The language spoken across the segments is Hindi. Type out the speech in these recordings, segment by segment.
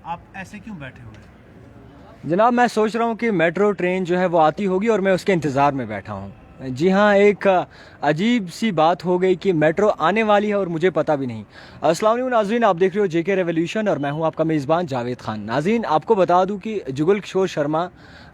आप ऐसे क्यों बैठे हुए हैं? जनाब, मैं सोच रहा हूँ कि मेट्रो ट्रेन जो है वो आती होगी और मैं उसके इंतज़ार में बैठा हूँ। जी हाँ, एक अजीब सी बात हो गई कि मेट्रो आने वाली है और मुझे पता भी नहीं। अस्सलाम वालेकुम नाज़रीन, आप देख रहे हो जेके रेवोल्यूशन और मैं हूँ आपका मेज़बान जावेद खान। नाज़रीन, आपको बता दूँ कि जुगल किशोर शर्मा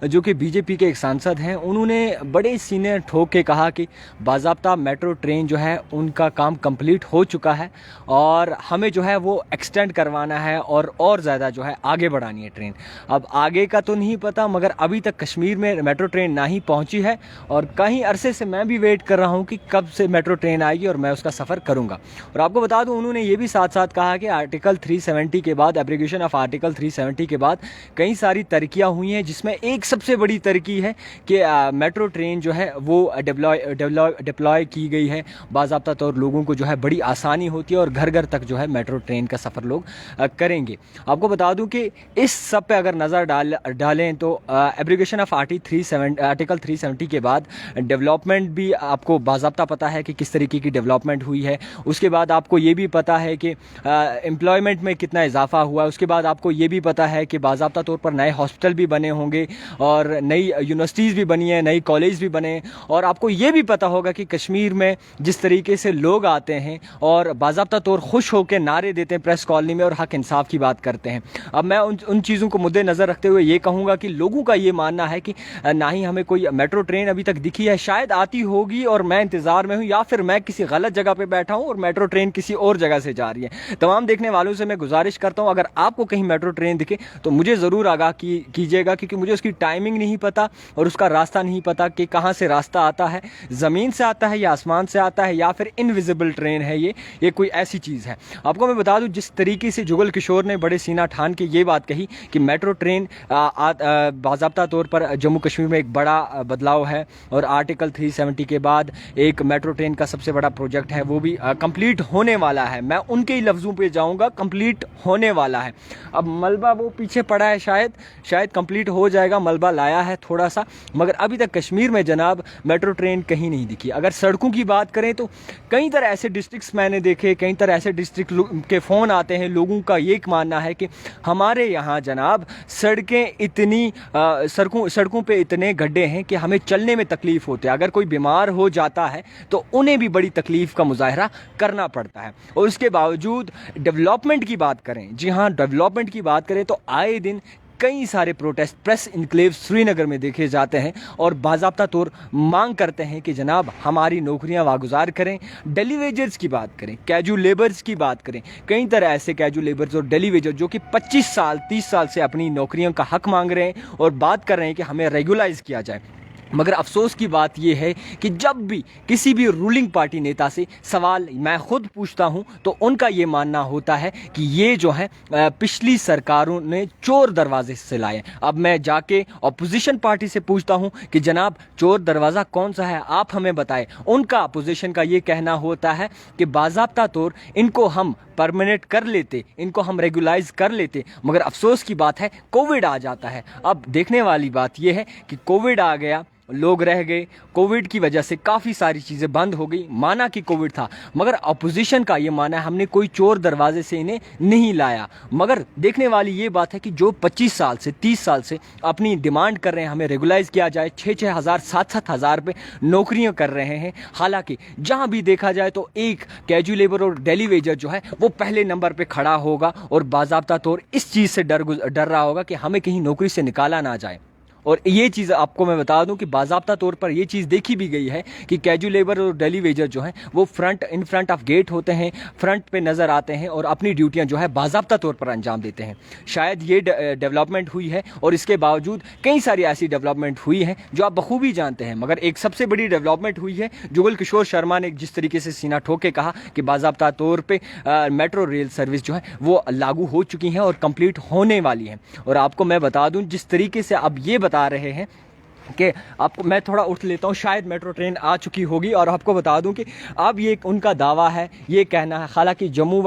जो कि बीजेपी के एक सांसद हैं, उन्होंने बड़े सीने ठोक के कहा कि बाज़ाब्ता मेट्रो ट्रेन जो है उनका काम कंप्लीट हो चुका है और हमें जो है वो एक्सटेंड करवाना है और ज़्यादा जो है आगे बढ़ानी है ट्रेन। अब आगे का तो नहीं पता, मगर अभी तक कश्मीर में मेट्रो ट्रेन ना ही पहुंची है और कहीं अरसे से मैं भी वेट कर रहा हूं कि कब से मेट्रो ट्रेन आएगी और मैं उसका सफ़र करूंगा। और आपको बता दूं, उन्होंने ये भी साथ साथ कहा कि आर्टिकल 370 के बाद, एब्रीगेशन ऑफ आर्टिकल 370 के बाद कई सारी तरक्कियाँ हुई हैं, जिसमें एक सबसे बड़ी तरक्की है कि मेट्रो ट्रेन जो है वो डिप्लॉय की गई है। बाज़ाब्ता तौर लोगों को जो है बड़ी आसानी होती है और घर घर तक जो है मेट्रो ट्रेन का सफ़र लोग करेंगे। आपको बता दूं कि इस सब पे अगर नज़र डालें तो एब्रीगेशन ऑफ आर्टिकल 370 के बाद डेवलपमेंट भी आपको बाज़ाब्ता पता है कि किस तरीके की डेवलपमेंट हुई है। उसके बाद आपको ये भी पता है कि एम्प्लॉयमेंट में कितना इजाफा हुआ है। उसके बाद आपको ये भी पता है कि बाज़ाब्ता तौर पर नए हॉस्पिटल भी बने होंगे और नई यूनिवर्सिटीज़ भी बनी हैं, नई कॉलेज भी बने। और आपको ये भी पता होगा कि कश्मीर में जिस तरीके से लोग आते हैं और बाज़ाब्ता तौर खुश होकर नारे देते हैं प्रेस कॉलोनी में और हक इंसाफ की बात करते हैं। अब मैं उन चीज़ों को मुद्देनज़र रखते हुए ये कहूँगा कि लोगों का ये मानना है कि ना ही हमें कोई मेट्रो ट्रेन अभी तक दिखी है, शायद आती होगी और मैं इंतज़ार में हूँ, या फिर मैं किसी गलत जगह पे बैठा हूँ और मेट्रो ट्रेन किसी और जगह से जा रही है। तमाम देखने वालों से मैं गुजारिश करता हूँ, अगर आपको कहीं मेट्रो ट्रेन दिखे तो मुझे ज़रूर आगाह कीजिएगा, क्योंकि मुझे उसकी टाइमिंग नहीं पता और उसका रास्ता नहीं पता कि कहाँ से रास्ता आता है, ज़मीन से आता है या आसमान से आता है या फिर इनविजिबल ट्रेन है ये कोई ऐसी चीज़ है। आपको मैं बता दूँ, जिस तरीके से जुगल किशोर ने बड़े सीना ठान के ये बात कही कि मेट्रो ट्रेन बाज़ाब्ता तौर पर जम्मू कश्मीर में एक बड़ा बदलाव है और आर्टिकल 370 के बाद एक मेट्रो ट्रेन का सबसे बड़ा प्रोजेक्ट है वो भी कंप्लीट होने वाला है। मैं उनके ही लफ्ज़ों पे जाऊंगा, कंप्लीट होने वाला है। अब मलबा वो पीछे पड़ा है, शायद कंप्लीट हो जाएगा, मलबा लाया है थोड़ा सा, मगर अभी तक कश्मीर में जनाब मेट्रो ट्रेन कहीं नहीं दिखी। अगर सड़कों की बात करें तो कई तरह ऐसे डिस्ट्रिक्ट्स मैंने देखे, कई तरह ऐसे डिस्ट्रिक्ट के फ़ोन आते हैं, लोगों का ये मानना है कि हमारे यहाँ जनाब सड़कें इतनी सड़कों पे इतने गड्ढे हैं कि हमें चलने में तकलीफ़ होती है। अगर कोई बीमार हो जाता है तो उन्हें भी बड़ी तकलीफ़ का मुजाहरा करना पड़ता है। और उसके बावजूद डेवलपमेंट की बात करें, जी हाँ, डेवलपमेंट की बात करें तो आए दिन कई सारे प्रोटेस्ट प्रेस इनक्लेव श्रीनगर में देखे जाते हैं और बाज़ाब्ता तौर मांग करते हैं कि जनाब हमारी नौकरियां वागुजार करें। डेली वेजर्स की बात करें, कैजुअल लेबर्स की बात करें, कई तरह ऐसे कैजुअल लेबर्स और डेली वेजर जो कि 25 साल 30 साल से अपनी नौकरियों का हक मांग रहे हैं और बात कर रहे हैं कि हमें रेगुलाइज किया जाए। मगर अफसोस की बात यह है कि जब भी किसी भी रूलिंग पार्टी नेता से सवाल मैं खुद पूछता हूं तो उनका ये मानना होता है कि ये जो है पिछली सरकारों ने चोर दरवाजे से लाए। अब मैं जाके अपोजिशन पार्टी से पूछता हूं कि जनाब चोर दरवाज़ा कौन सा है, आप हमें बताएं। उनका अपोजिशन का ये कहना होता है कि बाज़ाब्ता तौर इनको हम परमानेंट कर लेते, इनको हम रेगुलाइज कर लेते, मगर अफसोस की बात है कोविड आ जाता है। अब देखने वाली बात यह है कि कोविड आ गया, लोग रह गए, कोविड की वजह से काफ़ी सारी चीज़ें बंद हो गई, माना कि कोविड था, मगर अपोजिशन का ये माना है हमने कोई चोर दरवाजे से इन्हें नहीं लाया। मगर देखने वाली ये बात है कि जो 25 साल से 30 साल से अपनी डिमांड कर रहे हैं हमें रेगुलाइज किया जाए, 6-6 हज़ार 7-7 हज़ार पे नौकरियां कर रहे हैं, हालांकि जहां भी देखा जाए तो एक कैजुअल लेबर और डेली वेजर जो है वो पहले नंबर पर खड़ा होगा और बाज़ाब्ता तौर इस चीज़ से डर रहा होगा कि हमें कहीं नौकरी से निकाला ना जाए। और ये चीज़ आपको मैं बता दूं कि बाज़ाब्ता तौर पर ये चीज़ देखी भी गई है कि कैजुअल लेबर और डेली वेजर जो हैं वो इन फ्रंट ऑफ गेट होते हैं, फ्रंट पे नज़र आते हैं और अपनी ड्यूटियां जो है बाज़ाब्ता तौर पर अंजाम देते हैं। शायद ये डेवलपमेंट हुई है और इसके बावजूद कई सारी ऐसी डेवलपमेंट हुई है जो आप बखूबी जानते हैं, मगर एक सबसे बड़ी डेवलपमेंट हुई है जुगल किशोर शर्मा ने जिस तरीके से सीना ठोक के कहा कि बाज़ाब्ता तौर पर मेट्रो रेल सर्विस जो है वो लागू हो चुकी हैं और कंप्लीट होने वाली हैं। और आपको मैं बता दूँ, जिस तरीके से अब ये बता रहे हैं कि आपको मैं थोड़ा उठ लेता हूँ, शायद मेट्रो ट्रेन आ चुकी होगी, और आपको बता दूं कि अब ये उनका दावा है, ये कहना है, हालांकि जम्मू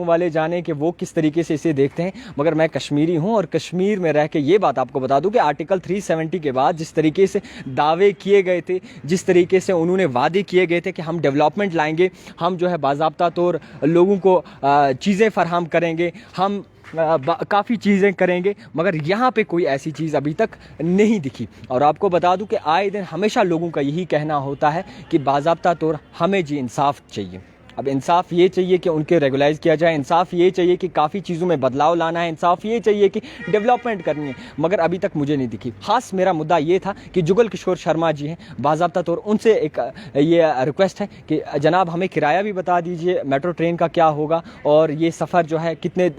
वाले जाने कि वो किस तरीके से इसे देखते हैं, मगर मैं कश्मीरी हूँ और कश्मीर में रह के ये बात आपको बता दूं कि आर्टिकल 370 के बाद जिस तरीके से दावे किए गए थे, जिस तरीके से उन्होंने वादे किए गए थे कि हम डेवलपमेंट लाएंगे, हम जो है बाज़ाब्ता तौर लोगों को चीज़ें फराहम करेंगे, हम काफ़ी चीज़ें करेंगे, मगर यहाँ पे कोई ऐसी चीज़ अभी तक नहीं दिखी। और आपको बता दूं कि आए दिन हमेशा लोगों का यही कहना होता है कि बाज़ाब्ता तौर हमें जी इंसाफ चाहिए। अब इंसाफ ये चाहिए कि उनके रेगुलाइज किया जाए, इंसाफ ये चाहिए कि काफ़ी चीज़ों में बदलाव लाना है, इंसाफ ये चाहिए कि डेवलपमेंट करनी है, मगर अभी तक मुझे नहीं दिखी। ख़ास मेरा मुद्दा ये था कि जुगल किशोर शर्मा जी हैं, बाज़ाब्ता तौर उनसे एक ये रिक्वेस्ट है कि जनाब हमें किराया भी बता दीजिए, मेट्रो ट्रेन का क्या होगा और ये सफ़र जो है कितने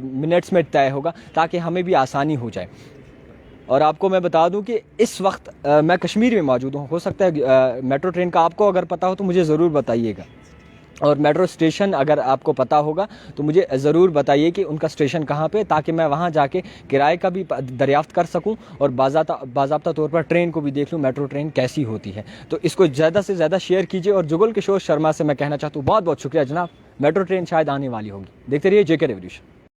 मिनट्स में तय होगा, ताकि हमें भी आसानी हो जाए। और आपको मैं बता दूं कि इस वक्त मैं कश्मीर में मौजूद हूं। हो सकता है मेट्रो ट्रेन का आपको अगर पता हो तो मुझे ज़रूर बताइएगा, और मेट्रो स्टेशन अगर आपको पता होगा तो मुझे ज़रूर बताइए कि उनका स्टेशन कहाँ पे, ताकि मैं वहाँ जाके किराए का भी दरियाफ्त कर सकूँ और बाज़ाब्ता तौर पर ट्रेन को भी देख लूँ मेट्रो ट्रेन कैसी होती है। तो इसको ज़्यादा से ज़्यादा शेयर कीजिए। और जुगल किशोर शर्मा से मैं कहना चाहता हूँ बहुत बहुत शुक्रिया जनाब, मेट्रो ट्रेन शायद आने वाली होगी। देखते रहिए JK रेवोल्यूशन।